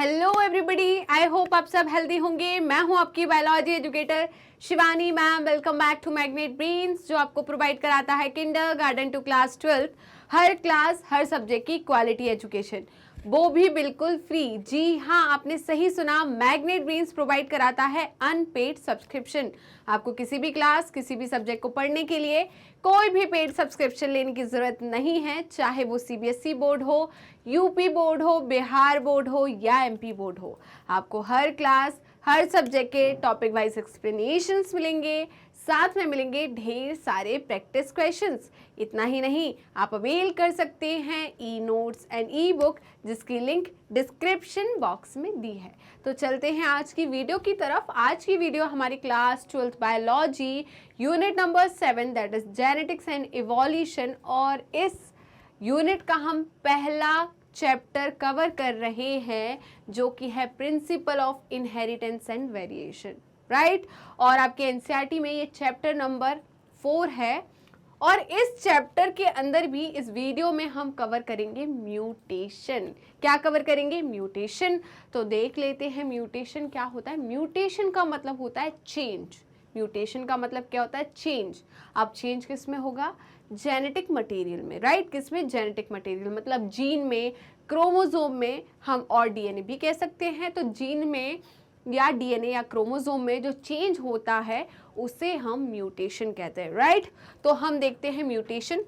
Hello everybody, I hope आप सब healthy होंगे। मैं हूं आपकी biology educator Shivani ma'am. Welcome back to Magnet Brains, जो आपको प्रोवाइड कराता है किंडर गार्डन टू क्लास 12 हर क्लास हर सब्जेक्ट की क्वालिटी एजुकेशन, वो भी बिल्कुल फ्री। जी हाँ, आपने सही सुना, मैग्नेट ब्रेन्स प्रोवाइड कराता है अनपेड सब्सक्रिप्शन। आपको किसी भी क्लास किसी भी सब्जेक्ट को पढ़ने के लिए कोई भी पेड सब्सक्रिप्शन लेने की ज़रूरत नहीं है, चाहे वो सीबीएसई बोर्ड हो, यूपी बोर्ड हो, बिहार बोर्ड हो या एमपी बोर्ड हो। आपको हर क्लास हर सब्जेक्ट के टॉपिक वाइज एक्सप्लेनेशंस मिलेंगे, साथ में मिलेंगे ढेर सारे प्रैक्टिस क्वेश्चंस। इतना ही नहीं, आप अवेल कर सकते हैं e notes and E book, जिसकी लिंक डिस्क्रिप्शन बॉक्स में दी है। तो चलते हैं आज की वीडियो की तरफ। आज की वीडियो हमारी class 12th biology unit number 7 that is genetics and evolution, और इस यूनिट का हम पहला चैप्टर कवर कर रहे हैं, जो कि है principle of inheritance and variation, right. और आपके एनसीईआरटी में ये चैप्टर नंबर 4 है, और इस चैप्टर के अंदर भी इस वीडियो में हम कवर करेंगे म्यूटेशन। क्या कवर करेंगे? म्यूटेशन। तो देख लेते हैं म्यूटेशन क्या होता है। म्यूटेशन का मतलब होता है चेंज। म्यूटेशन का मतलब क्या होता है? चेंज। अब चेंज किस में होगा? जेनेटिक मटेरियल में, राइट। किस में? जेनेटिक मटेरियल, मतलब जीन में, क्रोमोसोम में, हम और डीएनए भी कह सकते हैं। तो जीन में या डीएनए या क्रोमोसोम में जो चेंज होता है उसे हम म्यूटेशन कहते हैं, राइट। तो हम देखते हैं म्यूटेशन।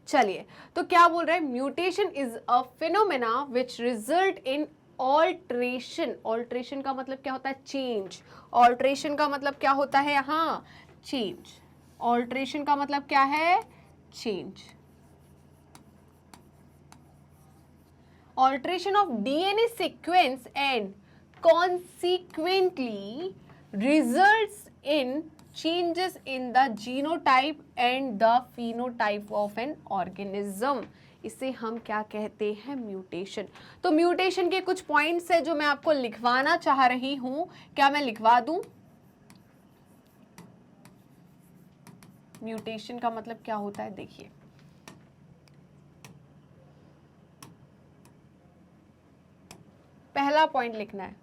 चलिए, तो क्या बोल रहे हैं? Mutation is a phenomena which result in alteration. Alteration का मतलब क्या होता है? चेंज। ऑल्ट्रेशन का मतलब क्या होता है? यहाँ चेंज। ऑल्ट्रेशन का मतलब क्या है? Change. Alteration of DNA sequence and consequently results in changes in the genotype and the phenotype of an organism. इसे हम क्या कहते हैं? म्यूटेशन। तो म्यूटेशन के कुछ पॉइंट्स है जो मैं आपको लिखवाना चाह रही हूं। क्या मैं लिखवा दूं? म्यूटेशन का मतलब क्या होता है, देखिए। पहला पॉइंट लिखना है,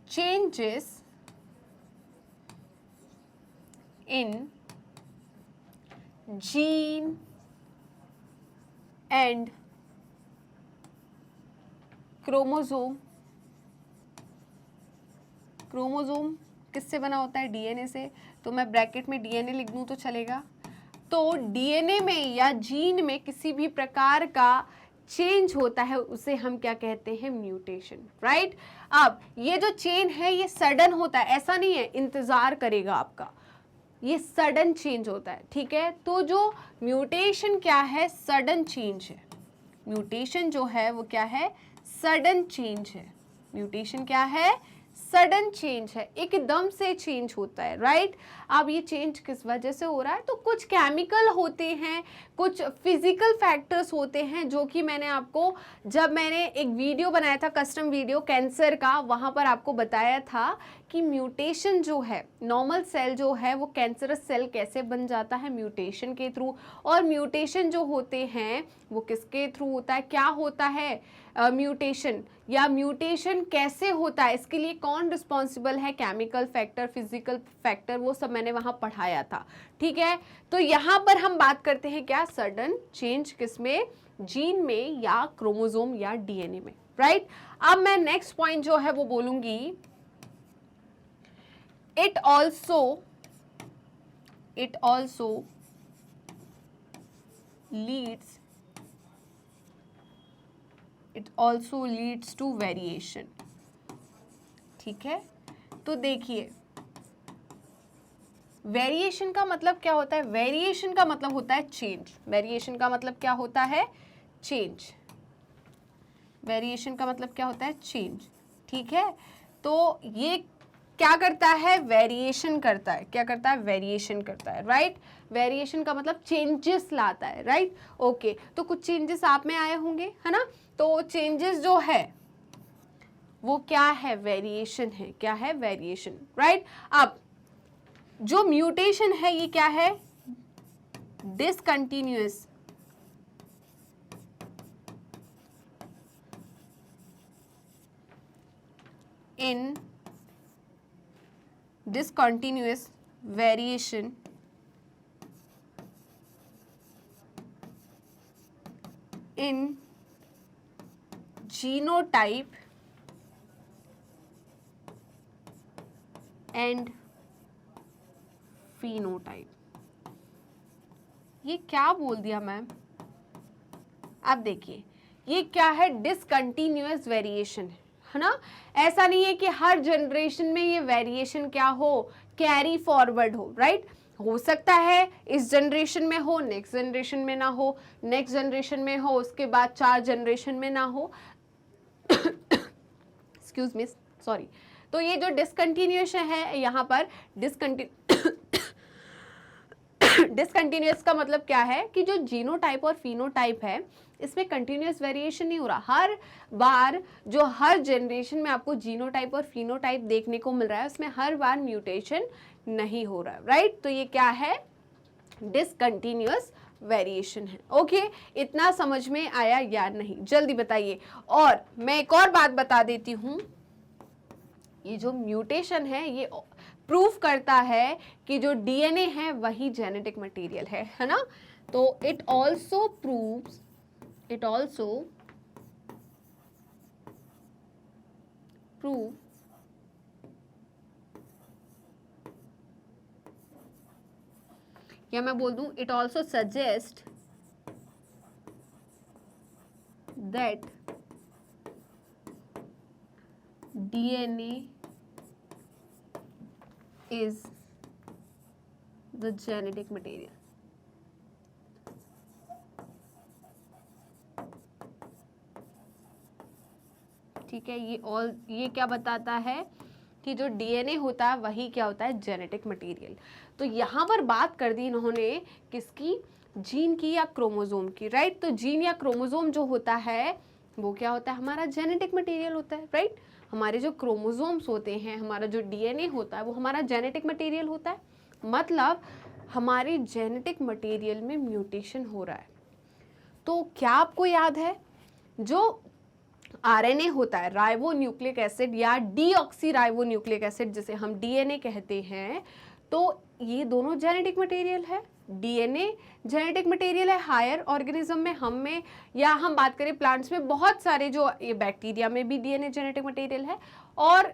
changes in gene and chromosome। Chromosome किससे बना होता है? डीएनए से। तो मैं ब्रैकेट में डीएनए लिख दूं तो चलेगा। तो डीएनए में या जीन में किसी भी प्रकार का चेंज होता है उसे हम क्या कहते हैं? Mutation, right. अब ये जो चेंज है ये सडन होता है, ऐसा नहीं है इंतजार करेगा आपका, ये सडन चेंज होता है, ठीक है। तो जो म्यूटेशन क्या है? सडन चेंज है। म्यूटेशन जो है वो क्या है? सडन चेंज है। म्यूटेशन क्या है? सडन चेंज है, एकदम से चेंज होता है, राइट। अब ये चेंज किस वजह से हो रहा है? तो कुछ केमिकल होते हैं, कुछ फिजिकल फैक्टर्स होते हैं, जो कि मैंने आपको, जब मैंने एक वीडियो बनाया था, कस्टम वीडियो कैंसर का, वहाँ पर आपको बताया था कि म्यूटेशन जो है, नॉर्मल सेल जो है वो कैंसरस सेल कैसे बन जाता है? म्यूटेशन के थ्रू। और म्यूटेशन जो होते हैं वो किसके थ्रू होता है? क्या होता है म्यूटेशन, या म्यूटेशन कैसे होता है, इसके लिए कौन रिस्पॉन्सिबल है? केमिकल फैक्टर, फिजिकल फैक्टर, वो सब मैंने वहाँ पढ़ाया था, ठीक है। तो यहाँ पर हम बात करते हैं क्या? सडन चेंज किसमें? जीन में या क्रोमोसोम या डीएनए में, राइट। अब मैं नेक्स्ट पॉइंट जो है वो बोलूंगी, it also leads to variation, ठीक है। तो देखिए, वेरिएशन का मतलब क्या होता है? वेरिएशन का मतलब होता है चेंज। वेरिएशन का मतलब क्या होता है? चेंज। वेरिएशन का मतलब क्या होता है? चेंज, ठीक है। तो ये क्या करता है? वेरिएशन करता है। क्या करता है? वेरिएशन करता है, राइट। वेरिएशन का मतलब चेंजेस लाता है, राइट। ओके, तो कुछ चेंजेस आप में आए होंगे, है ना। तो चेंजेस जो है वो क्या है? वेरिएशन है। क्या है? Variation, right. अब जो म्यूटेशन है ये क्या है? Discontinuous in discontinuous variation in genotype and phenotype। ये क्या बोल दिया मैम? अब देखिए ये क्या है, डिसकंटिन्यूअस वेरिएशन है ना। ऐसा नहीं है कि हर जनरेशन में ये वेरिएशन क्या हो, कैरी फॉरवर्ड हो, राइट। हो सकता है इस जनरेशन में हो, नेक्स्ट जनरेशन में ना हो, नेक्स्ट जनरेशन में हो, उसके बाद 4 जनरेशन में ना हो। Excuse me, sorry. तो ये जो डिसकंटिन्यूएशन है यहाँ पर डिसकंटिन्यूअस का मतलब क्या है कि जो जीनोटाइप और फिनोटाइप है इसमें कंटिन्यूअस वेरिएशन नहीं हो रहा। हर बार जो हर जनरेशन में आपको जीनोटाइप और फिनोटाइप देखने को मिल रहा है उसमें हर बार म्यूटेशन नहीं हो रहा है, राइट। तो ये क्या है, डिसकंटिन्यूअस वेरिएशन है। ओके, इतना समझ में आया या नहीं, जल्दी बताइए। और मैं एक और बात बता देती हूं, ये जो म्यूटेशन है ये प्रूफ करता है कि जो डीएनए है वही जेनेटिक मटेरियल है ना। तो it also proves, it also prove या मैं बोल दूं it also suggest that DNA is the genetic material। ठीक है, ये क्या बताता है कि जो डीएनए होता है वही क्या होता है, जेनेटिक मटेरियल। तो यहाँ पर बात कर दी इन्होंने किसकी, जीन की या क्रोमोसोम की, राइट। तो जीन या क्रोमोसोम जो होता है वो क्या होता है, हमारा जेनेटिक मटेरियल होता है, राइट। हमारे जो क्रोमोसोम्स होते हैं, हमारा जो डीएनए होता है वो हमारा जेनेटिक मटेरियल होता है। मतलब हमारे जेनेटिक मटेरियल में म्यूटेशन हो रहा है। तो क्या आपको याद है जो आरएनए होता है, राइबो न्यूक्लिक एसिड या डीऑक्सी राइबो न्यूक्लिक एसिड जिसे हम डीएनए कहते हैं, तो ये दोनों जेनेटिक मटेरियल है। डीएनए जेनेटिक मटेरियल है हायर ऑर्गेनिज्म में, हम में, या हम बात करें प्लांट्स में, बहुत सारे जो ये बैक्टीरिया में भी डीएनए जेनेटिक मटेरियल है। और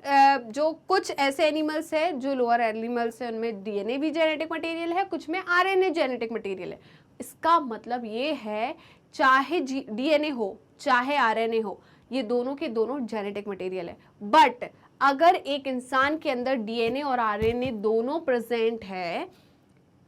जो कुछ ऐसे एनिमल्स है जो लोअर एनिमल्स है उनमें डीएनए भी जेनेटिक मटेरियल है, कुछ में आरएनए जेनेटिक मटेरियल है। इसका मतलब ये है चाहे डीएनए हो चाहे आरएनए हो, ये दोनों के दोनों जेनेटिक मटेरियल है। बट अगर एक इंसान के अंदर डीएनए और आरएनए दोनों प्रेजेंट है,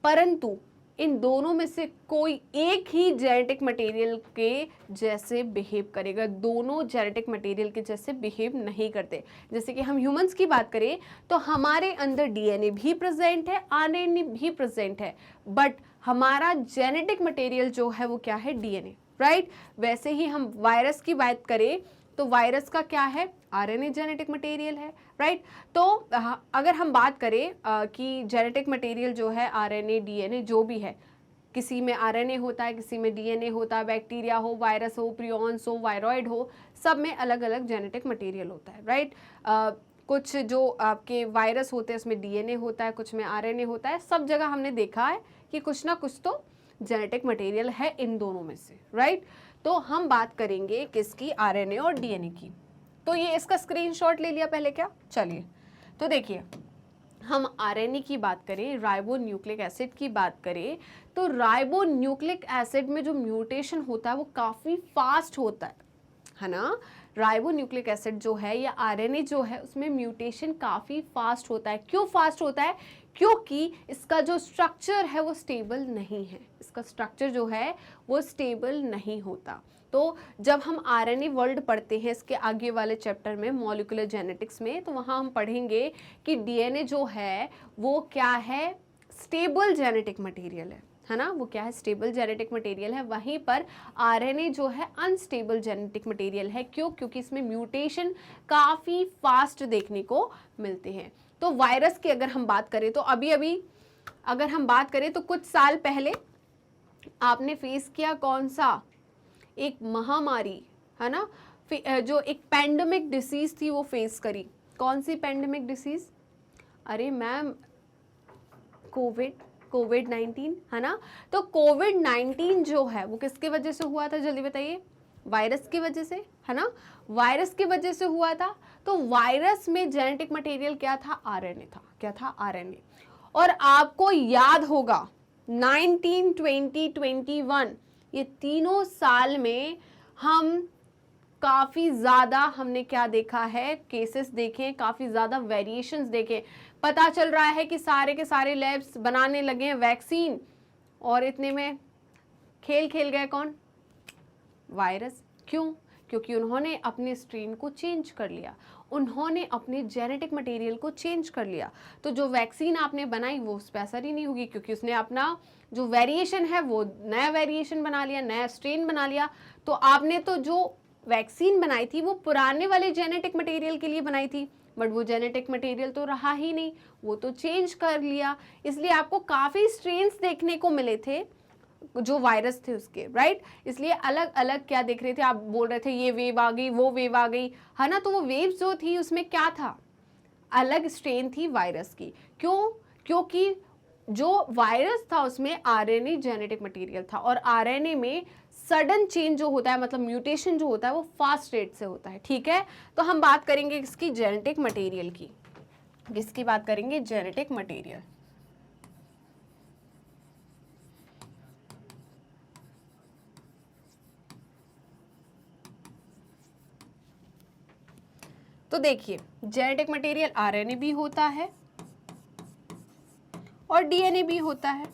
परंतु इन दोनों में से कोई एक ही जेनेटिक मटेरियल के जैसे बिहेव करेगा, दोनों जेनेटिक मटेरियल के जैसे बिहेव नहीं करते। जैसे कि हम ह्यूमंस की बात करें तो हमारे अंदर डीएनए भी प्रेजेंट है, आरएनए भी प्रेजेंट है, बट हमारा जेनेटिक मटेरियल जो है वो क्या है, डीएनए, राइट। वैसे ही हम वायरस की बात करें तो वायरस का क्या है, आरएनए जेनेटिक मटेरियल है, राइट। तो अगर हम बात करें कि जेनेटिक मटेरियल जो है आरएनए डीएनए जो भी है, किसी में आरएनए होता है, किसी में डीएनए होता है, बैक्टीरिया हो, वायरस हो, प्रियॉन्स हो, वायरॉइड हो, सब में अलग अलग जेनेटिक मटेरियल होता है, राइट। कुछ जो आपके वायरस होते हैं उसमें डीएनए होता है, कुछ में आरएनए होता है। सब जगह हमने देखा है कि कुछ ना कुछ तो जेनेटिक मटेरियल है इन दोनों में से, राइट। तो हम बात करेंगे किसकी, आरएनए और डीएनए की। तो ये इसका स्क्रीनशॉट ले लिया पहले क्या, चलिए तो देखिए हम आरएनए की बात करें, राइबो न्यूक्लिक एसिड की बात करें, तो राइबो न्यूक्लिक एसिड में जो म्यूटेशन होता है वो काफ़ी फास्ट होता है ना। राइबो न्यूक्लिक एसिड जो है या आरएनए जो है उसमें म्यूटेशन काफ़ी फास्ट होता है। क्यों फास्ट होता है, क्योंकि इसका जो स्ट्रक्चर है वो स्टेबल नहीं है, इसका स्ट्रक्चर जो है वो स्टेबल नहीं होता। तो जब हम आरएनए वर्ल्ड पढ़ते हैं इसके आगे वाले चैप्टर में मॉलिक्यूलर जेनेटिक्स में, तो वहाँ हम पढ़ेंगे कि डीएनए जो है वो क्या है, स्टेबल जेनेटिक मटेरियल है ना, वो क्या है, स्टेबल जेनेटिक मटेरियल है। वहीं पर आरएनए जो है अनस्टेबल जेनेटिक मटेरियल है। क्यों, क्योंकि इसमें म्यूटेशन काफ़ी फास्ट देखने को मिलते हैं। तो वायरस की अगर हम बात करें तो अभी अगर हम बात करें तो कुछ साल पहले आपने फेस किया कौन सा, एक महामारी है ना, जो एक पैंडेमिक डिसीज थी वो फेस करी, कौन सी पेंडेमिक डिसीज? अरे मैम कोविड-19 है ना। तो कोविड-19 जो है वो किसकी वजह से हुआ था, जल्दी बताइए? वायरस की वजह से, है ना, वायरस की वजह से हुआ था। तो वायरस में जेनेटिक मटेरियल क्या था? आरएनए था। क्या था? आरएनए। और आपको याद होगा 19, 20, 21 ये तीनों साल में हम काफ़ी ज़्यादा हमने क्या देखा है, केसेस देखे, काफ़ी ज़्यादा वेरिएशंस देखे। पता चल रहा है कि सारे के सारे लैब्स बनाने लगे हैं वैक्सीन, और इतने में खेल खेल गए कौन? वायरस। क्यों? क्योंकि उन्होंने अपने स्ट्रेन को चेंज कर लिया, उन्होंने अपने जेनेटिक मटेरियल को चेंज कर लिया। तो जो वैक्सीन आपने बनाई वो उस पर असर ही नहीं होगी, क्योंकि उसने अपना जो वेरिएशन है वो नया वेरिएशन बना लिया, नया स्ट्रेन बना लिया। तो आपने तो जो वैक्सीन बनाई थी वो पुराने वाले जेनेटिक मटेरियल के लिए बनाई थी, बट वो जेनेटिक मटेरियल तो रहा ही नहीं, वो तो चेंज कर लिया। इसलिए आपको काफ़ी स्ट्रेन्स देखने को मिले थे जो वायरस थे उसके, राइट। इसलिए अलग अलग क्या देख रहे थे, आप बोल रहे थे ये वेव आ गई, वो वेव आ गई, है ना। तो वो वेव जो थी उसमें क्या था? अलग स्ट्रेन थी वायरस की। क्यों? क्योंकि जो वायरस था उसमें आरएनए जेनेटिक मटेरियल था, और आरएनए में सडन चेंज जो होता है, मतलब म्यूटेशन जो होता है वो फास्ट रेट से होता है, ठीक है। तो हम बात करेंगे इसकी जेनेटिक मटेरियल की। किसकी बात करेंगे? Genetic material. तो देखिए जेनेटिक मटेरियल आरएनए भी होता है और डीएनए भी होता है।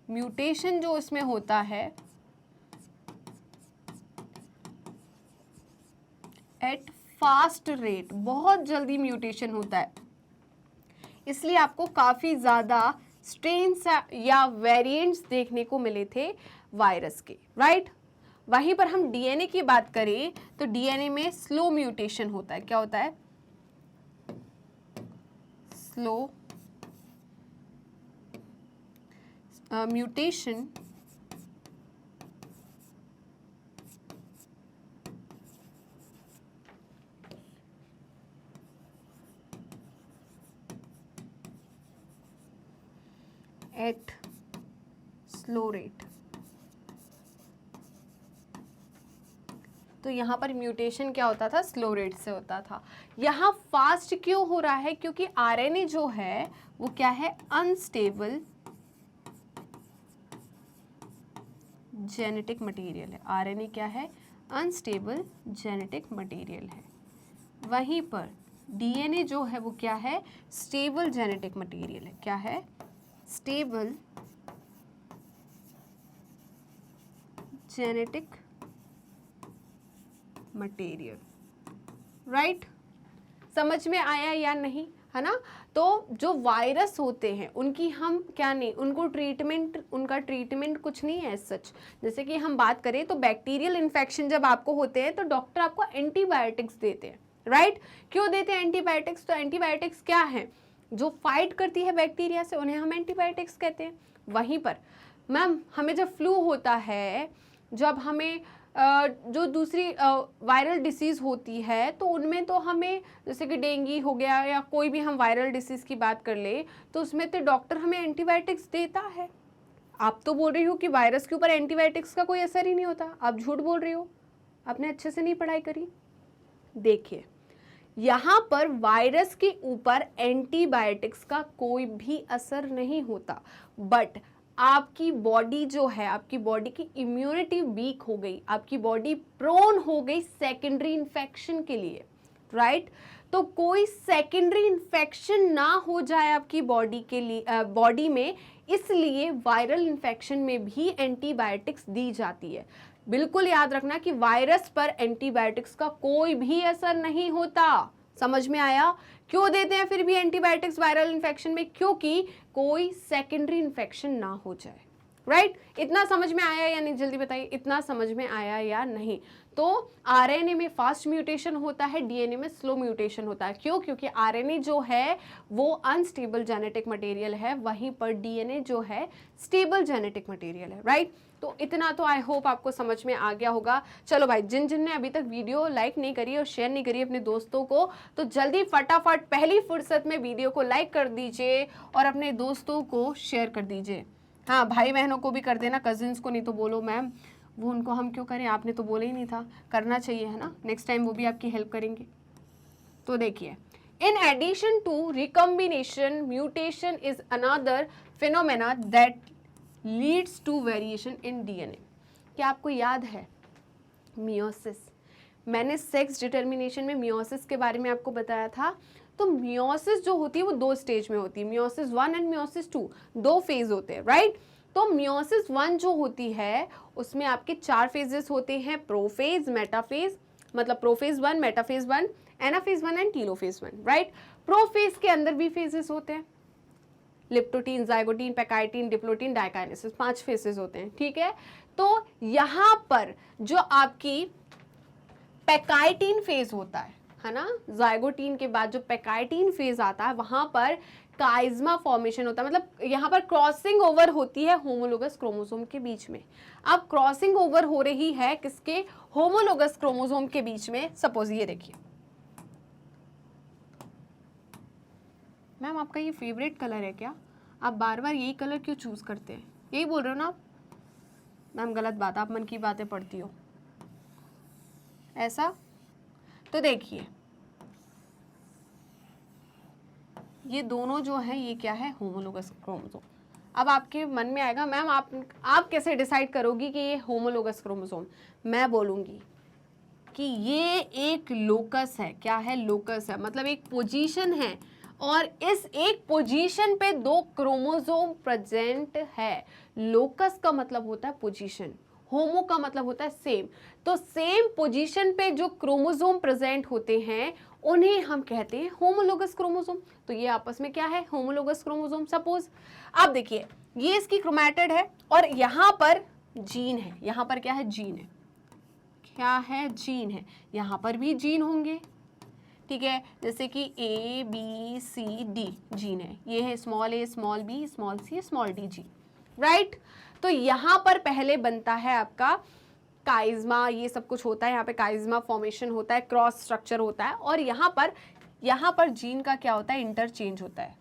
म्यूटेशन जो इसमें होता है एट फास्ट रेट, बहुत जल्दी म्यूटेशन होता है, इसलिए आपको काफ़ी ज़्यादा स्ट्रेन्स या वेरिएंट्स देखने को मिले थे वायरस के, राइट। वहीं पर हम डीएनए की बात करें तो डीएनए में स्लो म्यूटेशन होता है। क्या होता है? Slow mutation at slow rate. तो यहाँ पर म्यूटेशन क्या होता था? स्लो रेट से होता था। यहाँ फास्ट क्यों हो रहा है? क्योंकि आरएनए जो है वो क्या है? अनस्टेबल जेनेटिक मटेरियल है। आरएनए क्या है? अनस्टेबल जेनेटिक मटेरियल है। वहीं पर डीएनए जो है वो क्या है? स्टेबल जेनेटिक मटेरियल है। क्या है? Stable genetic material, right. समझ में आया या नहीं, है ना। तो जो वायरस होते हैं उनकी हम क्या नहीं, उनको ट्रीटमेंट, उनका ट्रीटमेंट कुछ नहीं है सच। जैसे कि हम बात करें तो बैक्टीरियल इन्फेक्शन जब आपको होते हैं तो डॉक्टर आपको एंटीबायोटिक्स देते हैं, राइट। क्यों देते हैं एंटीबायोटिक्स? तो एंटीबायोटिक्स क्या है? जो फाइट करती है बैक्टीरिया से, उन्हें हम एंटीबायोटिक्स कहते हैं। वहीं पर मैम हमें जब फ्लू होता है, जब हमें जो दूसरी वायरल डिसीज़ होती है तो उनमें तो हमें, जैसे कि डेंगू हो गया या कोई भी हम वायरल डिसीज़ की बात कर ले, तो उसमें तो डॉक्टर हमें एंटीबायोटिक्स देता है। आप तो बोल रही हो कि वायरस के ऊपर एंटीबायोटिक्स का कोई असर ही नहीं होता, आप झूठ बोल रही हो, आपने अच्छे से नहीं पढ़ाई करी। देखिए यहाँ पर वायरस के ऊपर एंटीबायोटिक्स का कोई भी असर नहीं होता, बट आपकी बॉडी जो है, आपकी बॉडी की इम्यूनिटी वीक हो गई, आपकी बॉडी प्रोन हो गई सेकेंडरी इन्फेक्शन के लिए, राइट। तो कोई सेकेंडरी इन्फेक्शन ना हो जाए आपकी बॉडी के लिए, बॉडी में, इसलिए वायरल इन्फेक्शन में भी एंटीबायोटिक्स दी जाती है। बिल्कुल याद रखना कि वायरस पर एंटीबायोटिक्स का कोई भी असर नहीं होता। समझ में आया? क्यों देते हैं फिर भी एंटीबायोटिक्स वायरल इन्फेक्शन में? क्योंकि कोई सेकेंडरी इन्फेक्शन ना हो जाए, राइट इतना समझ में आया या नहीं, जल्दी बताइए, इतना समझ में आया या नहीं। तो आरएनए में फास्ट म्यूटेशन होता है, डीएनए में स्लो म्यूटेशन होता है। क्यों? क्योंकि आरएनए जो है वो अनस्टेबल जेनेटिक मटेरियल है, वहीं पर डीएनए जो है स्टेबल जेनेटिक मटेरियल है, राइट। तो इतना तो आई होप आपको समझ में आ गया होगा। चलो भाई, जिन जिन ने अभी तक वीडियो लाइक नहीं करी और शेयर नहीं करी अपने दोस्तों को, तो जल्दी फटाफट पहली फुर्सत में वीडियो को लाइक कर दीजिए और अपने दोस्तों को शेयर कर दीजिए। हाँ, भाई बहनों को भी कर देना, कजिन्स को नहीं तो बोलो मैम वो उनको हम क्यों करें, आपने तो बोला ही नहीं था, करना चाहिए है ना, नेक्स्ट टाइम वो भी आपकी हेल्प करेंगे। तो देखिए, in addition to recombination, mutation is another phenomena that leads to variation in DNA. क्या आपको याद है मियोसिस? मैंने सेक्स डिटर्मिनेशन में मियोसिस के बारे में आपको बताया था। तो मियोसिस जो होती है वो 2 स्टेज में होती है, मियोसिस 1 एंड मियोसिस 2, 2 फेज होते हैं, राइट। तो मियोसिस 1 जो होती है उसमें आपके 4 फेजेस होते हैं, प्रोफेज, मेटाफेज, मतलब prophase 1, metaphase 1, anaphase 1 and telophase 1, right. Prophase के अंदर भी फेजेस होते हैं, leptotene, zygotene, pachytene, diplotene, diakinesis, 5 phases होते हैं, ठीक है। तो यहाँ पर जो आपकी पैकाइटीन फेज होता है ना, जाइगोटीन के बाद जो पैकाइटीन फेज आता है वहां पर काइज्मा फॉर्मेशन होता है, मतलब यहाँ पर क्रॉसिंग ओवर होती है होमोलोगस क्रोमोसोम के बीच में। अब क्रॉसिंग ओवर हो रही है किसके? होमोलोगस क्रोमोसोम के बीच में। सपोज ये देखिए मैम, आपका ये फेवरेट कलर है क्या? आप बार बार यही कलर क्यों चूज करते हैं? यही बोल रहे हो ना आप? मैम गलत बात, आप मन की बातें पढ़ती हो ऐसा। तो देखिए ये दोनों जो है ये क्या है? Homologous chromosome. अब आपके मन में आएगा मैम आप कैसे डिसाइड करोगी कि ये होमोलोगस क्रोमोसोम? मैं बोलूँगी कि ये एक लोकस है। क्या है? लोकस है, मतलब एक पोजीशन है और इस एक पोजीशन पे 2 क्रोमोसोम प्रेजेंट है। लोकस का मतलब होता है पोजीशन, होमो का मतलब होता है सेम। तो सेम पोजीशन पे जो क्रोमोसोम प्रेजेंट होते हैं उन्हें हम कहते हैं होमोलोगस क्रोमोसोम। तो ये आपस में क्या है? Homologous chromosome. सपोज आप देखिए ये इसकी क्रोमैटिड है और यहाँ पर जीन है, यहाँ पर क्या है? जीन है। क्या है? जीन है। यहाँ पर भी जीन होंगे, ठीक है, जैसे कि A B C D gene है। ये है small a, small b, small c, small d gene, right. तो यहाँ पर पहले बनता है आपका काइज्मा, ये सब कुछ होता है, यहाँ पे काइज्मा फॉर्मेशन होता है, क्रॉस स्ट्रक्चर होता है और यहाँ पर जीन का क्या होता है? इंटरचेंज होता है,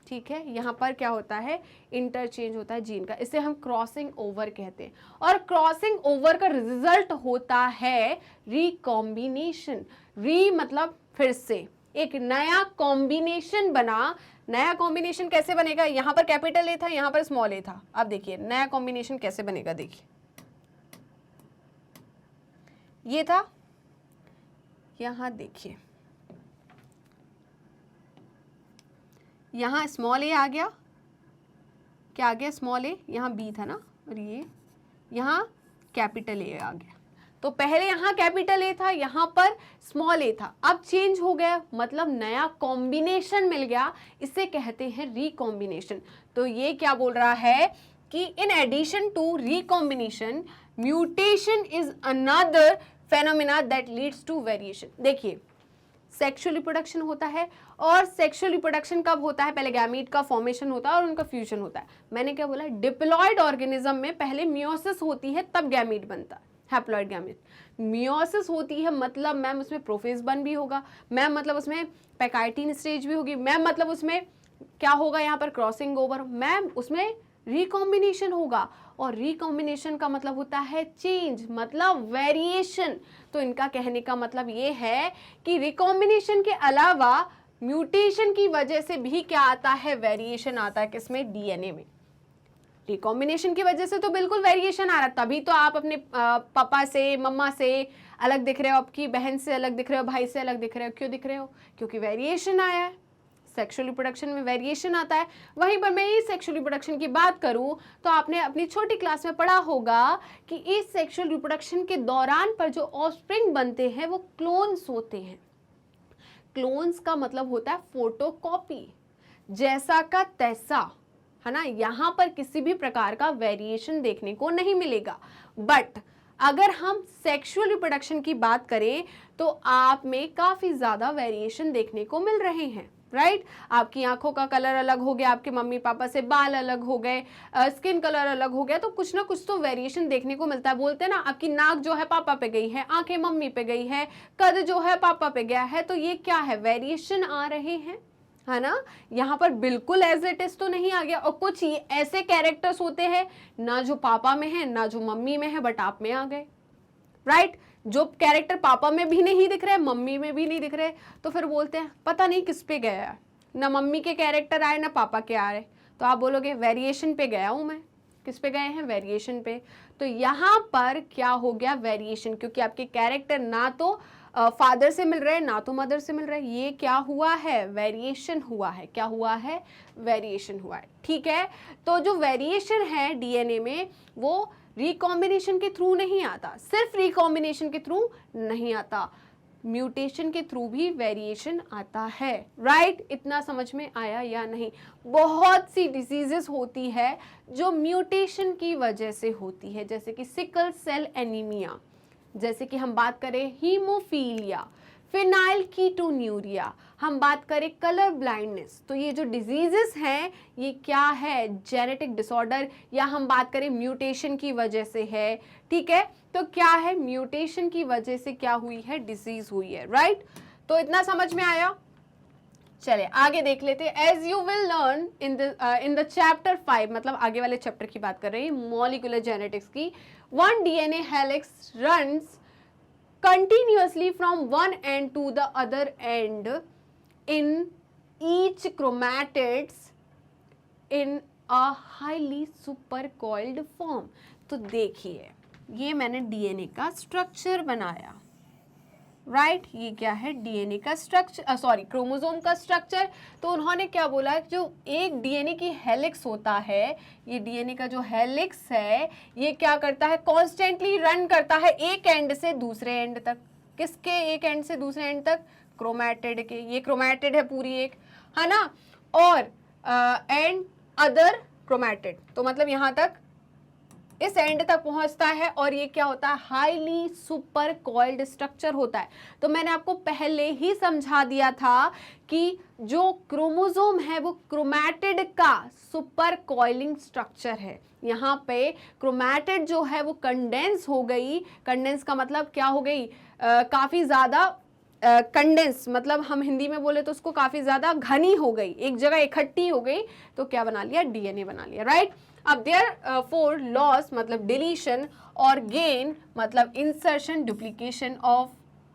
ठीक है। यहाँ पर क्या होता है? इंटरचेंज होता है जीन का। इसे हम क्रॉसिंग ओवर कहते हैं और क्रॉसिंग ओवर का रिजल्ट होता है रिकॉम्बिनेशन। री मतलब फिर से एक नया कॉम्बिनेशन बना। नया कॉम्बिनेशन कैसे बनेगा? यहाँ पर कैपिटल ए था, यहाँ पर स्मॉल ए था। अब देखिए नया कॉम्बिनेशन कैसे बनेगा, देखिए ये था, यहाँ देखिए यहाँ स्मॉल ए आ गया, क्या आ गया? स्मॉल ए, यहाँ बी था ना, और ये यहाँ कैपिटल ए आ गया। तो पहले यहाँ कैपिटल ए था, यहाँ पर स्मॉल ए था, अब चेंज हो गया, मतलब नया कॉम्बिनेशन मिल गया, इसे कहते हैं रिकॉम्बिनेशन। तो ये क्या बोल रहा है कि in addition to recombination, mutation is another phenomena that leads to variation. देखिए सेक्सुअल रिप्रोडक्शन होता है और सेक्सुअल रिप्रोडक्शन कब होता है? पहले गैमीट का फॉर्मेशन होता है और उनका फ्यूजन होता है। मैंने क्या बोला? डिप्लॉयड ऑर्गेनिज्म में पहले मियोसिस होती है, तब गैमीट बनता है, हैप्लॉयड गैमीट। मियोसिस होती है मतलब मैम उसमें प्रोफेज 1 भी होगा, मैम मतलब उसमें पैकाइटीन स्टेज भी होगी, मैम मतलब उसमें क्या होगा? यहाँ पर क्रॉसिंग ओवर, मैम उसमें रिकॉम्बिनेशन होगा और रिकॉम्बिनेशन का मतलब होता है चेंज, मतलब वेरिएशन। तो इनका कहने का मतलब ये है कि रिकॉम्बिनेशन के अलावा म्यूटेशन की वजह से भी क्या आता है? वेरिएशन आता है। किसमें? डीएनए में। रिकॉम्बिनेशन की वजह से तो बिल्कुल वेरिएशन आ रहा है, तभी तो आप अपने पापा से, मम्मा से अलग दिख रहे हो, आपकी बहन से अलग दिख रहे हो, भाई से अलग दिख रहे हो। क्यों दिख रहे हो? क्योंकि वेरिएशन आया है। सेक्सुअल रिप्रोडक्शन में वेरिएशन आता है। वहीं पर मैं इस सेक्सुअल रिप्रोडक्शन की बात करूं तो आपने अपनी छोटी क्लास में पढ़ा होगा कि इस सेक्सुअल रिप्रोडक्शन के दौरान पर जो ऑफस्प्रिंग बनते हैं वो क्लोन्स होते हैं। क्लोन्स का मतलब होता है फोटोकॉपी, जैसा का तैसा, है ना, यहाँ पर किसी भी प्रकार का वेरिएशन देखने को नहीं मिलेगा। बट अगर हम सेक्सुअल रिप्रोडक्शन की बात करें तो आप में काफी ज्यादा वेरिएशन देखने को मिल रहे हैं, राइट। आपकी आंखों का कलर अलग हो गया, आपके मम्मी पापा से बाल अलग हो गए, स्किन कलर अलग हो गया, तो कुछ ना कुछ तो वेरिएशन देखने को मिलता है। बोलते हैं ना, आपकी नाक जो है पापा पे गई है, आंखें मम्मी पे गई है, कद जो है पापा पे गया है, तो ये क्या है, वेरिएशन आ रहे हैं, है ना। यहाँ पर बिल्कुल एज इट इज तो नहीं आ गया। और कुछ ऐसे कैरेक्टर्स होते हैं ना जो पापा में है ना जो मम्मी में है, बट आप में आ गए, राइट। जो कैरेक्टर पापा में भी नहीं दिख रहे, मम्मी में भी नहीं दिख रहे, तो फिर बोलते हैं पता नहीं किस पे गया है, ना मम्मी के कैरेक्टर आए ना पापा के आ रहे, तो आप बोलोगे वेरिएशन पे गया हूं मैं। किस पे गए हैं, वेरिएशन पे। तो यहाँ पर क्या हो गया, वेरिएशन, क्योंकि आपके कैरेक्टर ना तो फादर से मिल रहे हैं ना तो मदर से मिल रहे हैं, ये क्या हुआ है, वेरिएशन हुआ है। क्या हुआ है, वेरिएशन हुआ है, ठीक है। तो जो वेरिएशन है डीएनए में वो रिकॉम्बिनेशन के थ्रू नहीं आता, सिर्फ रिकॉम्बिनेशन के थ्रू नहीं आता, म्यूटेशन के थ्रू भी वेरिएशन आता है, राइट। इतना समझ में आया या नहीं। बहुत सी डिजीजेस होती है जो म्यूटेशन की वजह से होती है, जैसे कि सिकल सेल एनीमिया, जैसे कि हम बात करें हीमोफीलिया, फिनाइल कीटोन्यूरिया, हम बात करें कलर ब्लाइंडनेस, तो ये जो डिजीजेस हैं ये क्या है, जेनेटिक डिसऑर्डर, या हम बात करें म्यूटेशन की वजह से है, ठीक है। तो क्या है, म्यूटेशन की वजह से क्या हुई है, डिजीज हुई है, राइट। तो इतना समझ में आया। चले आगे देख लेते हैं। As you will learn in the chapter 5, मतलब आगे वाले चैप्टर की बात कर रहे हैं, मॉलिक्यूलर जेनेटिक्स की, one DNA helix runs continuously from one end to the other end in each chromatids in a highly supercoiled form। तो देखिए ये मैंने डीएनए का स्ट्रक्चर बनाया, राइट। ये क्या है, डीएनए का स्ट्रक्चर, सॉरी क्रोमोसोम का स्ट्रक्चर। तो उन्होंने क्या बोला, जो एक डीएनए की हेलिक्स होता है, ये डीएनए का जो हेलिक्स है ये क्या करता है, कॉन्स्टेंटली रन करता है एक एंड से दूसरे एंड तक। किसके, एक एंड से दूसरे एंड तक, क्रोमैटिड के। ये क्रोमैटिड है पूरी एक, है ना, और एंड अदर क्रोमैटिड, तो मतलब यहाँ तक इस एंड तक पहुंचता है। और ये क्या होता है, हाईली सुपर कॉइल्ड स्ट्रक्चर होता है। तो मैंने आपको पहले ही समझा दिया था कि जो क्रोमोसोम है वो क्रोमैटिड का सुपर कॉइलिंग स्ट्रक्चर है। यहाँ पे क्रोमैटिड जो है वो कंडेंस हो गई, कंडेंस का मतलब क्या हो गई, काफी ज्यादा कंडेंस, मतलब हम हिंदी में बोले तो उसको काफी ज्यादा घनी हो गई, एक जगह इकट्ठी हो गई, तो क्या बना लिया, डीएनए बना लिया, राइट। अब देयर फोर लॉस मतलब डिलीशन, और गेन मतलब insertion duplication of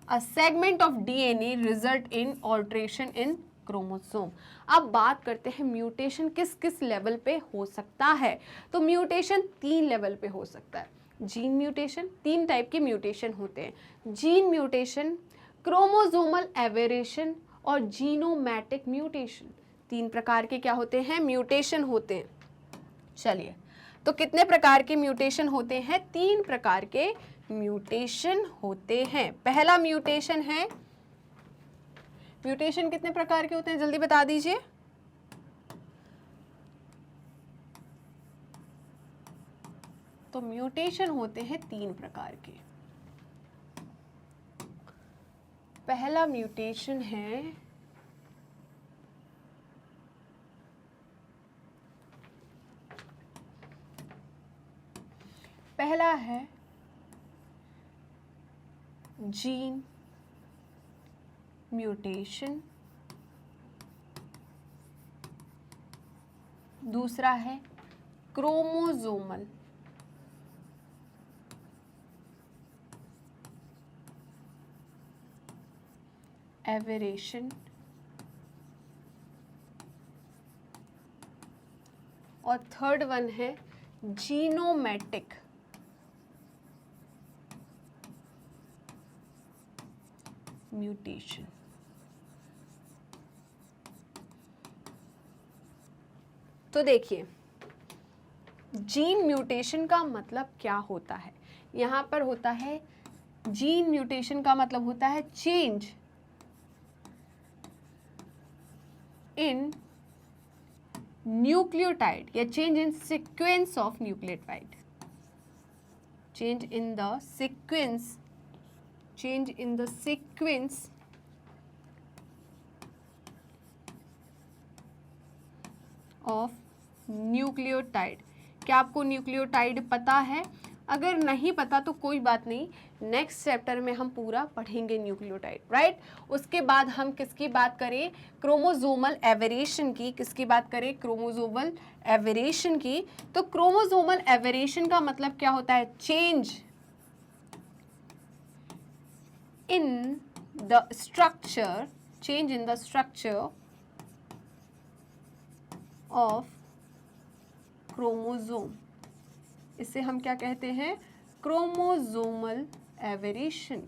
a segment of DNA result in alteration in chromosome. अब बात करते हैं म्यूटेशन किस किस लेवल पे हो सकता है। तो म्यूटेशन 3 लेवल पे हो सकता है। जीन म्यूटेशन, 3 टाइप के म्यूटेशन होते हैं, जीन म्यूटेशन, क्रोमोसोमल एवेरेशन और जीनोमैटिक म्यूटेशन। 3 प्रकार के क्या होते हैं, म्यूटेशन होते हैं। चलिए, तो कितने प्रकार के म्यूटेशन होते हैं, 3 प्रकार के म्यूटेशन होते हैं। पहला म्यूटेशन है, म्यूटेशन कितने प्रकार के होते हैं जल्दी बता दीजिए। तो म्यूटेशन होते हैं 3 प्रकार के। पहला म्यूटेशन है जीन म्यूटेशन, दूसरा है क्रोमोसोमल एवेरेशन, और थर्ड वन है जीनोमैटिक म्यूटेशन। तो देखिए, जीन म्यूटेशन का मतलब क्या होता है, यहाँ पर होता है जीन म्यूटेशन का मतलब होता है चेंज इन न्यूक्लियोटाइड या change in sequence of nucleotide, change in the sequence of nucleotide. क्या आपको न्यूक्लियोटाइड पता है? अगर नहीं पता तो कोई बात नहीं, नेक्स्ट चैप्टर में हम पूरा पढ़ेंगे न्यूक्लियोटाइड, राइट। उसके बाद हम किसकी बात करें? क्रोमोसोमल एवेरिएशन की। किसकी बात करें? क्रोमोसोमल एवेरिएशन की। तो क्रोमोसोमल एवेरिएशन का मतलब क्या होता है? Change in the structure, change in the structure of chromosome. इसे हम क्या कहते हैं? Chromosomal aberration,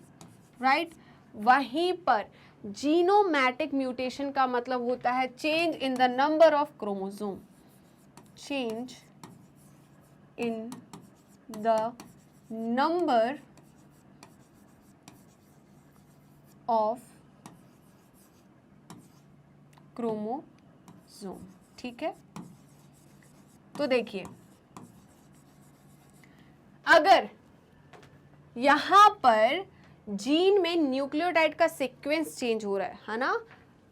right. वहीं पर जीनोमैटिक म्यूटेशन का मतलब होता है change in the number of chromosome, change in the number of chromosome, ठीक है। तो देखिए, अगर यहां पर जीन में न्यूक्लियोटाइड का सीक्वेंस चेंज हो रहा है ना,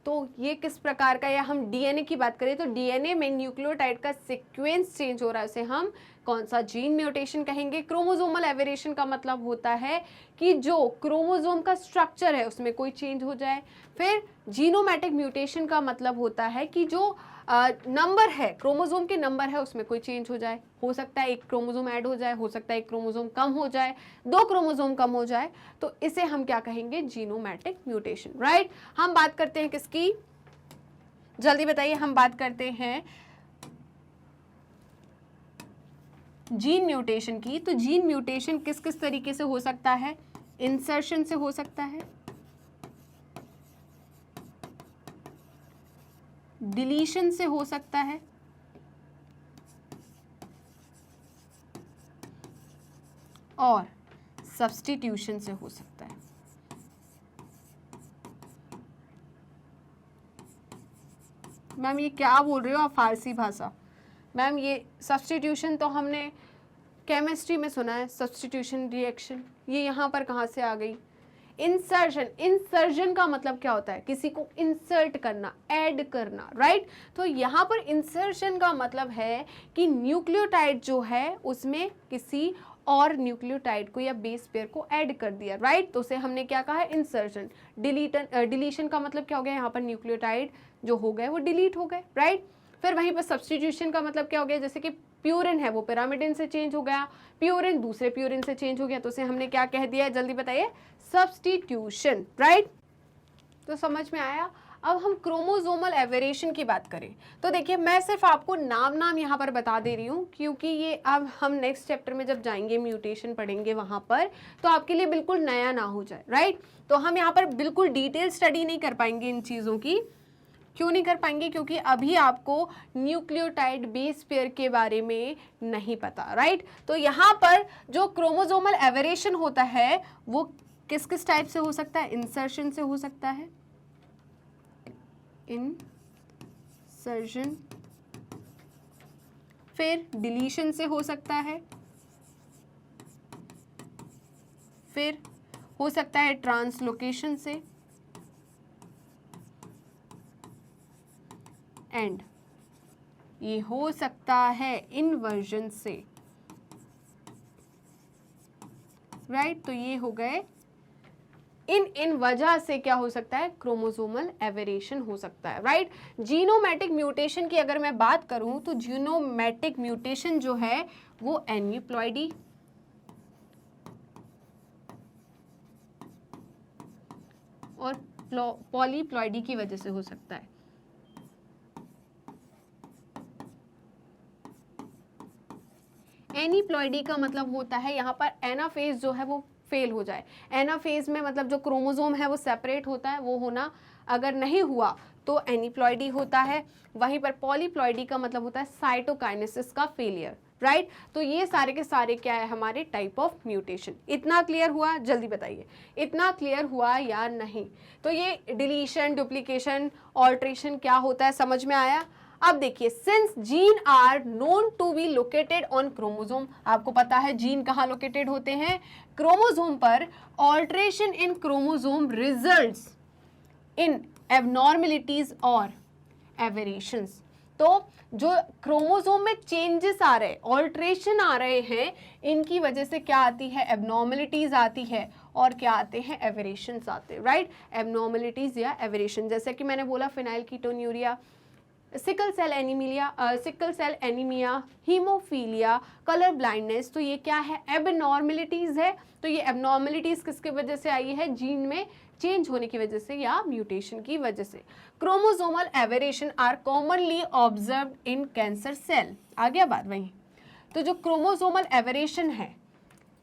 तो ये किस प्रकार का, या हम डीएनए की बात करें तो डीएनए में न्यूक्लियोटाइड का सीक्वेंस चेंज हो रहा है, उसे हम कौन सा जीन म्यूटेशन कहेंगे? क्रोमोसोमल एवेरिएशन का मतलब होता है कि जो क्रोमोसोम का स्ट्रक्चर है उसमें कोई चेंज हो जाए। फिर जीनोमैटिक म्यूटेशन का मतलब होता है कि जो नंबर है, क्रोमोसोम के नंबर है, उसमें कोई चेंज हो जाए। हो सकता है एक क्रोमोसोम ऐड हो जाए, हो सकता है एक क्रोमोसोम कम हो जाए, 2 क्रोमोसोम कम हो जाए, तो इसे हम क्या कहेंगे? जीनोमैटिक म्यूटेशन, राइट। हम बात करते हैं किसकी? जल्दी बताइए, हम बात करते हैं जीन म्यूटेशन की। तो जीन म्यूटेशन किस किस तरीके से हो सकता है? इंसर्शन से हो सकता है, डिलीशन से हो सकता है, और सब्स्टिट्यूशन से हो सकता है। मैम ये क्या बोल रहे हो आप? फारसी भाषा। मैम ये सब्स्टिट्यूशन तो हमने केमिस्ट्री में सुना है, सब्स्टिट्यूशन रिएक्शन, ये यहाँ पर कहाँ से आ गई? इंसर्शन, इंसर्शन का मतलब क्या होता है? किसी को इंसर्ट करना, ऐड करना, राइट। तो यहाँ पर इंसर्शन का मतलब है कि न्यूक्लियोटाइड जो है उसमें किसी और न्यूक्लियोटाइड को या बेस पेयर को ऐड कर दिया, राइट। तो उसे हमने क्या कहा है? इंसर्शन। डिलीशन का मतलब क्या हो गया? यहाँ पर न्यूक्लियोटाइड जो हो गए वो डिलीट हो गए, राइट। फिर वहीं पर सब्स्टिट्यूशन का मतलब क्या हो गया? जैसे कि प्यूरिन है वो पिरामिडिन से चेंज हो गया, प्यूरिन दूसरे प्यूरिन से चेंज हो गया, तो उसे हमने क्या कह दिया? जल्दी बताइए, सब्स्टिट्यूशन, राइट। तो समझ में आया। अब हम क्रोमोसोमल एवेरिएशन की बात करें तो देखिए, मैं सिर्फ आपको नाम यहाँ पर बता दे रही हूँ, क्योंकि ये अब हम नेक्स्ट चैप्टर में जब जाएंगे म्यूटेशन पढ़ेंगे वहाँ पर, तो आपके लिए बिल्कुल नया ना हो जाए, राइट। तो हम यहाँ पर बिल्कुल डिटेल स्टडी नहीं कर पाएंगे इन चीज़ों की। क्यों नहीं कर पाएंगे? क्योंकि अभी आपको न्यूक्लियोटाइड बेस पेयर के बारे में नहीं पता, राइट। तो यहाँ पर जो क्रोमोसोमल एवेरिएशन होता है वो किस किस टाइप से हो सकता है? इंसर्शन से हो सकता है, इंसर्शन। फिर डिलीशन से हो सकता है, फिर हो सकता है ट्रांसलोकेशन से, एंड ये हो सकता है इन्वर्जन से, राइट। तो ये हो गए, इन वजह से क्या हो सकता है? क्रोमोसोमल एवेरिएशन हो सकता है, राइट। जीनोमैटिक म्यूटेशन की अगर मैं बात करूं तो जीनोमैटिक म्यूटेशन जो है वो एन्यूप्लॉइडी और पॉलीप्लॉइडी की वजह से हो सकता है। एनीप्लॉइडी का मतलब होता है यहाँ पर एनाफेज जो है वो फेल हो जाए। एनाफेज में मतलब जो क्रोमोसोम है वो सेपरेट होता है, वो होना अगर नहीं हुआ तो एनीप्लॉइडी होता है। वहीं पर पॉलीप्लॉइडी का मतलब होता है साइटोकाइनेसिस का फेलियर, राइट। तो ये सारे के सारे क्या है? हमारे टाइप ऑफ म्यूटेशन। इतना क्लियर हुआ? जल्दी बताइए, इतना क्लियर हुआ या नहीं? तो ये डिलीशन, डुप्लीकेशन, ऑल्ट्रेशन क्या होता है, समझ में आया? अब देखिए, since gene are known to be located on chromosome, आपको पता है जीन कहाँ लोकेटेड होते हैं, क्रोमोसोम पर, alteration in chromosome results in abnormalities और एवेरिएशंस। तो जो क्रोमोसोम में चेंजेस आ रहे, ऑल्ट्रेशन आ रहे हैं, इनकी वजह से क्या आती है, एबनॉर्मेलिटीज आती है, और क्या आते हैं, एवेरिएशंस आते हैं, राइट। एबनॉर्मेलिटीज या एवेरिएशन, जैसे कि मैंने बोला phenylketonuria, sickle cell anaemia, haemophilia, colour blindness, तो ये क्या है, एबनॉर्मेलिटीज है। तो ये एबनॉर्मेलिटीज किसकी वजह से आई है, जीन में चेंज होने की वजह से या म्यूटेशन की वजह से। Chromosomal aberration are commonly observed in cancer cell. आ गया बात वहीं। तो जो क्रोमोसोमल एवेरिएशन है,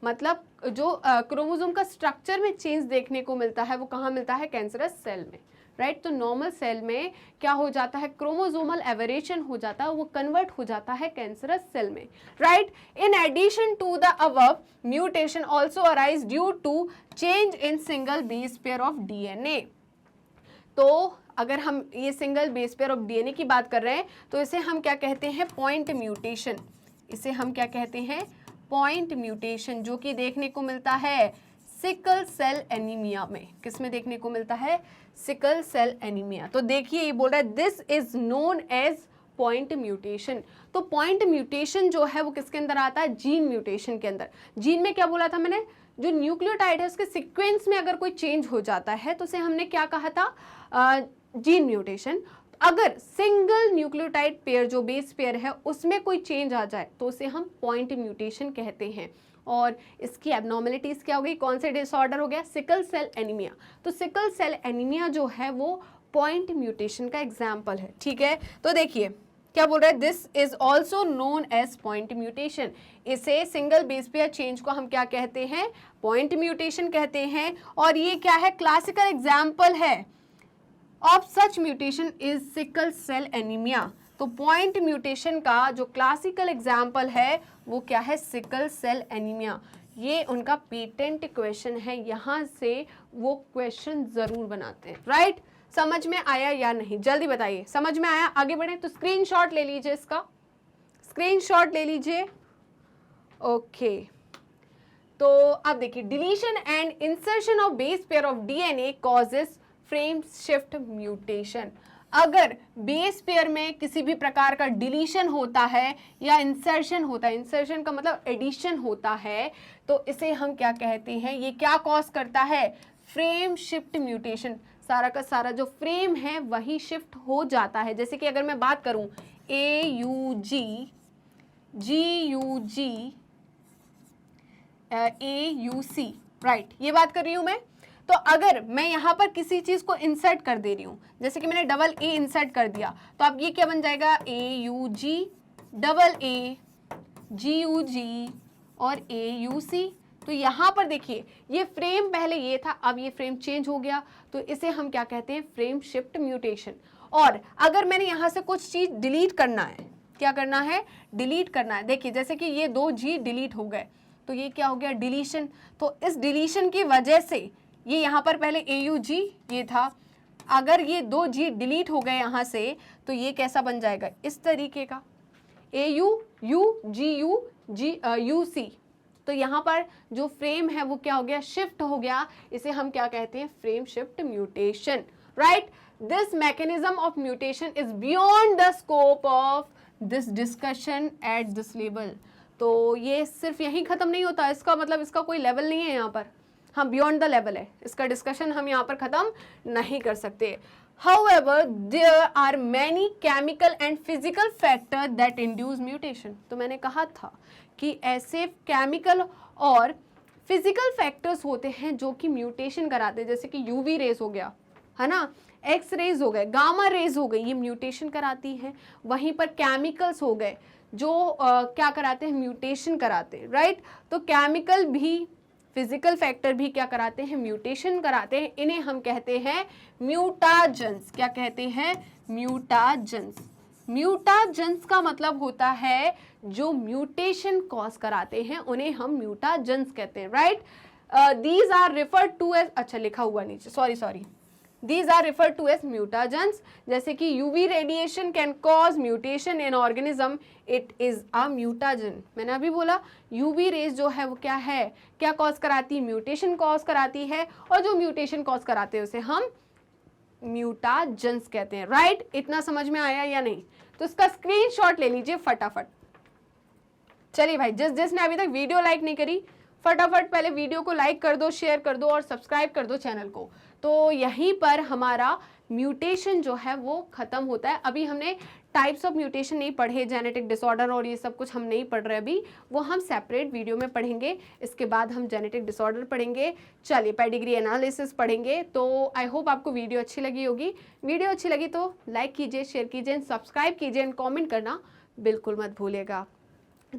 मतलब जो क्रोमोसोम का स्ट्रक्चर में चेंज देखने को मिलता है, वो कहाँ मिलता है, कैंसरस सेल में, राइट। तो नॉर्मल सेल में क्या हो जाता है, क्रोमोसोमल एवेरिएशन हो जाता है, वो कन्वर्ट हो जाता है कैंसरस सेल में, right. In addition to the above, mutation also arise due to change in single base pair of DNA. तो अगर हम ये single base pair of DNA की बात कर रहे हैं, तो इसे हम क्या कहते हैं, पॉइंट म्यूटेशन। इसे हम क्या कहते हैं, पॉइंट म्यूटेशन, जो कि देखने को मिलता है सिकल सेल एनीमिया में। किस में देखने को मिलता है, सिकल सेल एनीमिया। तो देखिए ये बोल रहा है this is known as point mutation. तो पॉइंट म्यूटेशन जो है वो किसके अंदर आता है, जीन म्यूटेशन के अंदर। जीन में क्या बोला था मैंने, जो न्यूक्लियोटाइड है उसके सीक्वेंस में अगर कोई चेंज हो जाता है तो उसे हमने क्या कहा था, जीन म्यूटेशन। अगर सिंगल न्यूक्लियोटाइड पेयर, जो बेस पेयर है, उसमें कोई चेंज आ जाए तो उसे हम पॉइंट म्यूटेशन कहते हैं। और इसकी एबनॉर्मेलिटीज क्या हो गई, कौन से डिसऑर्डर हो गया, सिकल सेल एनीमिया। तो सिकल सेल एनीमिया जो है वो पॉइंट म्यूटेशन का एग्जाम्पल है, ठीक है। तो देखिए क्या बोल रहा है, this is also known as point mutation. इसे सिंगल बेस पेयर चेंज को हम क्या कहते हैं, पॉइंट म्यूटेशन कहते हैं। और ये क्या है, क्लासिकल एग्जाम्पल है of such mutation is sickle cell anaemia. तो पॉइंट म्यूटेशन का जो क्लासिकल एग्जाम्पल है वो क्या है, सिकल सेल एनीमिया। ये उनका पेटेंट क्वेश्चन है, यहाँ से वो क्वेश्चन जरूर बनाते हैं, राइट। समझ में आया या नहीं, जल्दी बताइए, समझ में आया। आगे बढ़े तो स्क्रीनशॉट ले लीजिए, इसका स्क्रीनशॉट ले लीजिए, ओके। तो अब देखिए, deletion and insertion of base pair of DNA causes frame shift mutation. अगर बेस पेयर में किसी भी प्रकार का डिलीशन होता है या इंसर्शन होता है, इंसर्शन का मतलब एडिशन होता है, तो इसे हम क्या कहते हैं, ये क्या कॉज करता है, फ्रेम शिफ्ट म्यूटेशन। सारा का सारा जो फ्रेम है वही शिफ्ट हो जाता है। जैसे कि अगर मैं बात करूं AUG, GUG, AUC, राइट, ये बात कर रही हूं मैं। तो अगर मैं यहाँ पर किसी चीज को इंसर्ट कर दे रही हूँ, जैसे कि मैंने डबल A इंसर्ट कर दिया, तो अब ये क्या बन जाएगा, AUG, डबल A, GUG और AUC। तो यहाँ पर देखिए, ये फ्रेम पहले ये था, अब ये फ्रेम चेंज हो गया, तो इसे हम क्या कहते हैं, फ्रेम शिफ्ट म्यूटेशन। और अगर मैंने यहाँ से कुछ चीज डिलीट करना है, क्या करना है, डिलीट करना है। देखिए जैसे कि ये 2G डिलीट हो गए, तो ये क्या हो गया, डिलीशन। तो इस डिलीशन की वजह से ये यहाँ पर पहले AUG ये था, अगर ये 2G डिलीट हो गए यहाँ से, तो ये कैसा बन जाएगा, इस तरीके का, AUUGUC। तो यहाँ पर जो फ्रेम है वो क्या हो गया, शिफ्ट हो गया। इसे हम क्या कहते हैं, frame shift mutation, right. This mechanism of mutation is beyond the scope of this discussion at this level. तो ये सिर्फ यहीं खत्म नहीं होता, इसका मतलब इसका कोई लेवल नहीं है यहाँ पर, हाँ बियॉन्ड द लेवल है, इसका डिस्कशन हम यहाँ पर खत्म नहीं कर सकते। However, there are many chemical and physical factors that induce mutation। तो मैंने कहा था कि ऐसे केमिकल और फिजिकल फैक्टर्स होते हैं जो कि म्यूटेशन कराते हैं, जैसे कि यूवी रेज हो गया, है ना, एक्स रेज हो गए, गामा रेज हो गई, ये म्यूटेशन कराती हैं। वहीं पर केमिकल्स हो गए जो क्या कराते हैं, म्यूटेशन कराते हैं, राइट। तो केमिकल भी, फिजिकल फैक्टर भी क्या कराते हैं, म्यूटेशन कराते हैं। इन्हें हम कहते हैं म्यूटाजेंस। क्या कहते हैं, म्यूटाजेंस। म्यूटाजेंस का मतलब होता है जो म्यूटेशन कॉज कराते हैं, उन्हें हम म्यूटाजेंस कहते हैं, right. These are referred to as, अच्छा लिखा हुआ नीचे, sorry, these are referred to as mutagens. जैसे कि UV radiation can cause mutation in organism, it is a mutagen. मैंने अभी बोला यूवी रेज जो है वो क्या है, क्या कॉज कराती है, म्यूटेशन कॉज कराती है, और जो म्यूटेशन कॉज कराते हैं उसे हम म्यूटाजेंस कहते हैं। राइट, इतना समझ में आया या नहीं? तो इसका स्क्रीनशॉट ले लीजिए फटाफट। चलिए भाई, जिसने अभी तक वीडियो लाइक नहीं करी, फटाफट पहले वीडियो को लाइक कर दो, शेयर कर दो और सब्सक्राइब कर दो चैनल को। तो यहीं पर हमारा म्यूटेशन जो है वो खत्म होता है। अभी हमने टाइप्स ऑफ म्यूटेशन नहीं पढ़े, जेनेटिक डिसऑर्डर और ये सब कुछ हम नहीं पढ़ रहे अभी, वो हम सेपरेट वीडियो में पढ़ेंगे। इसके बाद हम जेनेटिक डिसऑर्डर पढ़ेंगे, चलिए पेडिग्री एनालिसिस पढ़ेंगे। तो आई होप आपको वीडियो अच्छी लगी होगी। वीडियो अच्छी लगी तो लाइक कीजिए, शेयर कीजिए, सब्सक्राइब कीजिए एंड कॉमेंट करना बिल्कुल मत भूलिएगा।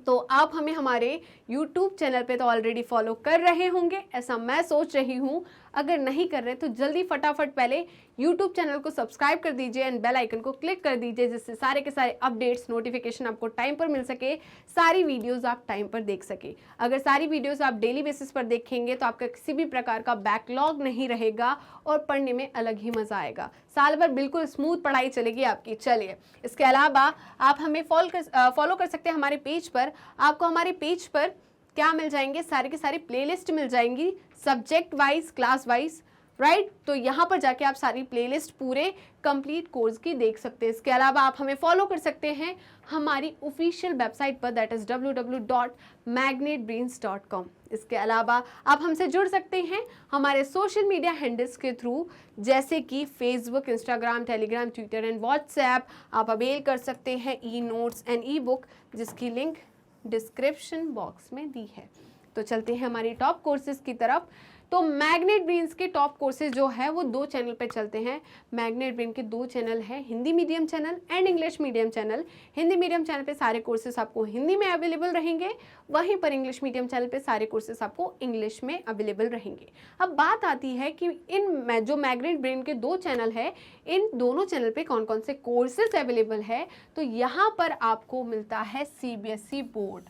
तो आप हमें हमारे YouTube चैनल पे तो ऑलरेडी फॉलो कर रहे होंगे, ऐसा मैं सोच रही हूँ। अगर नहीं कर रहे तो जल्दी फटाफट पहले YouTube चैनल को सब्सक्राइब कर दीजिए एंड बेल आइकन को क्लिक कर दीजिए, जिससे सारे के सारे अपडेट्स, नोटिफिकेशन आपको टाइम पर मिल सके, सारी वीडियोस आप टाइम पर देख सके। अगर सारी वीडियोस आप डेली बेसिस पर देखेंगे तो आपका किसी भी प्रकार का बैकलॉग नहीं रहेगा और पढ़ने में अलग ही मजा आएगा। साल भर बिल्कुल स्मूथ पढ़ाई चलेगी आपकी। चलिए, इसके अलावा आप हमें फॉलो कर सकते हैं हमारे पेज पर। आपको हमारे पेज पर क्या मिल जाएंगे, सारे के सारे प्लेलिस्ट मिल जाएंगी, subject wise, class wise. Right, तो यहाँ पर जाके आप सारी प्लेलिस्ट पूरे कंप्लीट कोर्स की देख सकते हैं। इसके अलावा आप हमें फॉलो कर सकते हैं हमारी ऑफिशियल वेबसाइट पर, दैट इज www.magnetbrains.com। इसके अलावा आप हमसे जुड़ सकते हैं हमारे सोशल मीडिया हैंडल्स के थ्रू, जैसे कि Facebook, Instagram, Telegram, Twitter and WhatsApp. आप अवेल कर सकते हैं e notes and E book, जिसकी लिंक डिस्क्रिप्शन बॉक्स में दी है। तो चलते हैं हमारी टॉप कोर्सेज की तरफ। तो मैग्नेट ब्रेन्स के टॉप कोर्सेज जो है वो 2 चैनल पे चलते हैं। मैग्नेट ब्रेन के 2 चैनल है, Hindi medium channel and English medium channel. Hindi medium channel पे सारे कोर्सेज आपको हिंदी में अवेलेबल रहेंगे, वहीं पर इंग्लिश मीडियम चैनल पे सारे कोर्सेज आपको इंग्लिश में अवेलेबल रहेंगे। अब बात आती है कि इन जो मैग्नेट ब्रेन के 2 चैनल है, इन दोनों चैनल पे कौन कौन से कोर्सेज अवेलेबल है। तो यहाँ पर आपको मिलता है CBSE बोर्ड।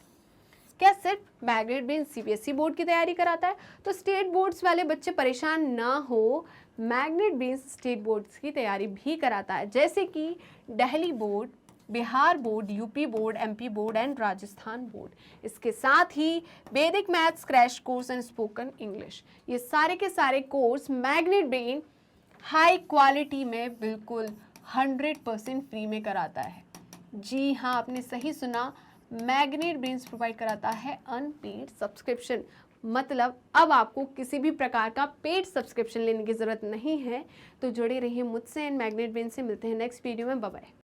क्या सिर्फ मैग्नेट ब्रेन CBSE बोर्ड की तैयारी कराता है? तो स्टेट बोर्ड्स वाले बच्चे परेशान ना हो, मैग्नेट ब्रेन स्टेट बोर्ड्स की तैयारी भी कराता है, जैसे कि Delhi board, Bihar board, UP board, MP board and Rajasthan board. इसके साथ ही वैदिक maths crash course and spoken English, ये सारे के सारे course magnet brain high quality में बिल्कुल 100% फ्री में कराता है। जी हाँ, आपने सही सुना, मैग्नेट ब्रेन्स प्रोवाइड कराता है अनपेड सब्सक्रिप्शन। मतलब अब आपको किसी भी प्रकार का पेड सब्सक्रिप्शन लेने की ज़रूरत नहीं है। तो जुड़े रहिए मुझसे एंड मैग्नेट ब्रेन से। मिलते हैं नेक्स्ट वीडियो में। Bye bye.